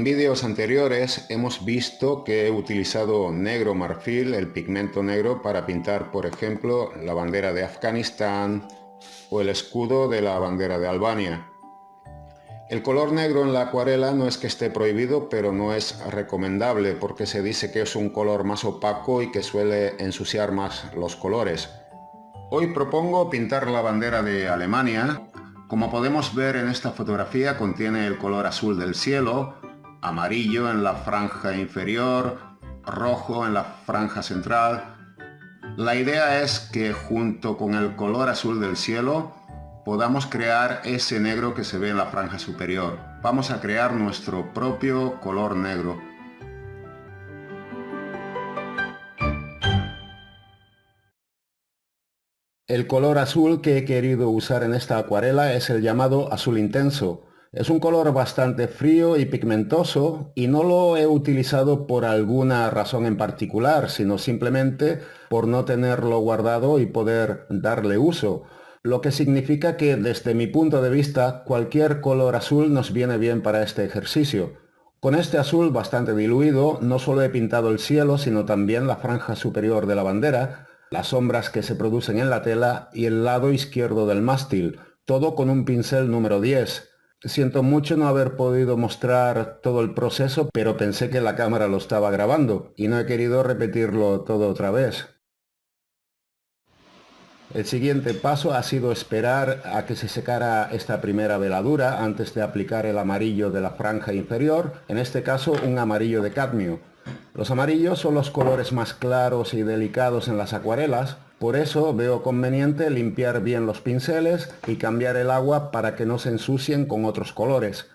En vídeos anteriores hemos visto que he utilizado negro marfil, el pigmento negro, para pintar, por ejemplo, la bandera de Afganistán o el escudo de la bandera de Albania. El color negro en la acuarela no es que esté prohibido, pero no es recomendable porque se dice que es un color más opaco y que suele ensuciar más los colores. Hoy propongo pintar la bandera de Alemania. Como podemos ver en esta fotografía, contiene el color azul del cielo, amarillo en la franja inferior, rojo en la franja central. La idea es que junto con el color azul del cielo podamos crear ese negro que se ve en la franja superior. Vamos a crear nuestro propio color negro. El color azul que he querido usar en esta acuarela es el llamado azul intenso. Es un color bastante frío y pigmentoso y no lo he utilizado por alguna razón en particular, sino simplemente por no tenerlo guardado y poder darle uso. Lo que significa que desde mi punto de vista cualquier color azul nos viene bien para este ejercicio. Con este azul bastante diluido no solo he pintado el cielo sino también la franja superior de la bandera, las sombras que se producen en la tela y el lado izquierdo del mástil, todo con un pincel número 10. Siento mucho no haber podido mostrar todo el proceso, pero pensé que la cámara lo estaba grabando y no he querido repetirlo todo otra vez. El siguiente paso ha sido esperar a que se secara esta primera veladura antes de aplicar el amarillo de la franja inferior, en este caso un amarillo de cadmio. Los amarillos son los colores más claros y delicados en las acuarelas, por eso veo conveniente limpiar bien los pinceles y cambiar el agua para que no se ensucien con otros colores.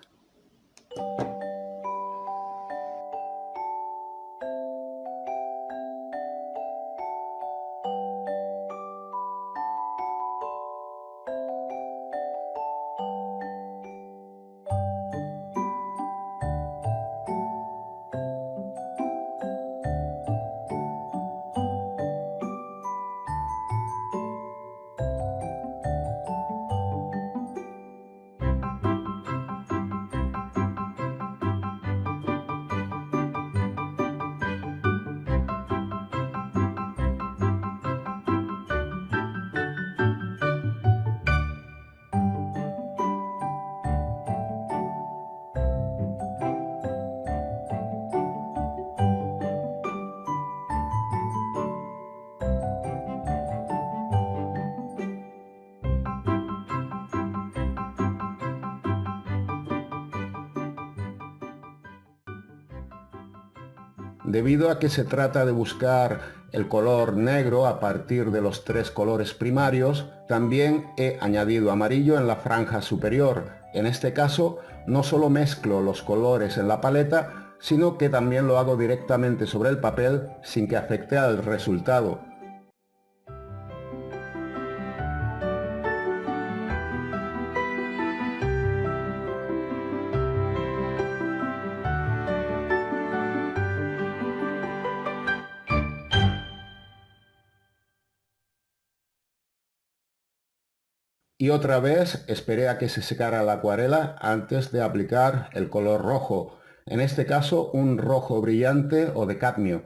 Debido a que se trata de buscar el color negro a partir de los tres colores primarios, también he añadido amarillo en la franja superior. En este caso, no solo mezclo los colores en la paleta, sino que también lo hago directamente sobre el papel sin que afecte al resultado. Y otra vez esperé a que se secara la acuarela antes de aplicar el color rojo, en este caso un rojo brillante o de cadmio.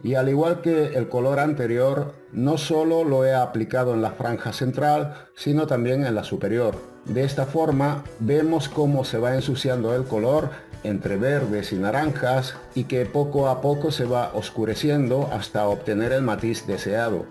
Y al igual que el color anterior, no solo lo he aplicado en la franja central, sino también en la superior. De esta forma vemos cómo se va ensuciando el color entre verdes y naranjas y que poco a poco se va oscureciendo hasta obtener el matiz deseado.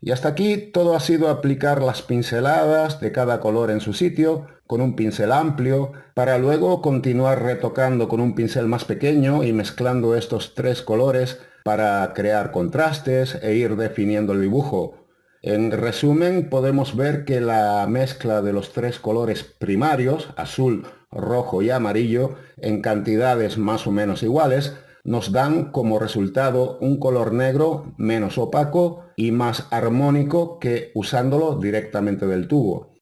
Y hasta aquí todo ha sido aplicar las pinceladas de cada color en su sitio, con un pincel amplio, para luego continuar retocando con un pincel más pequeño y mezclando estos tres colores para crear contrastes e ir definiendo el dibujo. En resumen, podemos ver que la mezcla de los tres colores primarios, azul, rojo y amarillo, en cantidades más o menos iguales, nos dan como resultado un color negro menos opaco y más armónico que usándolo directamente del tubo.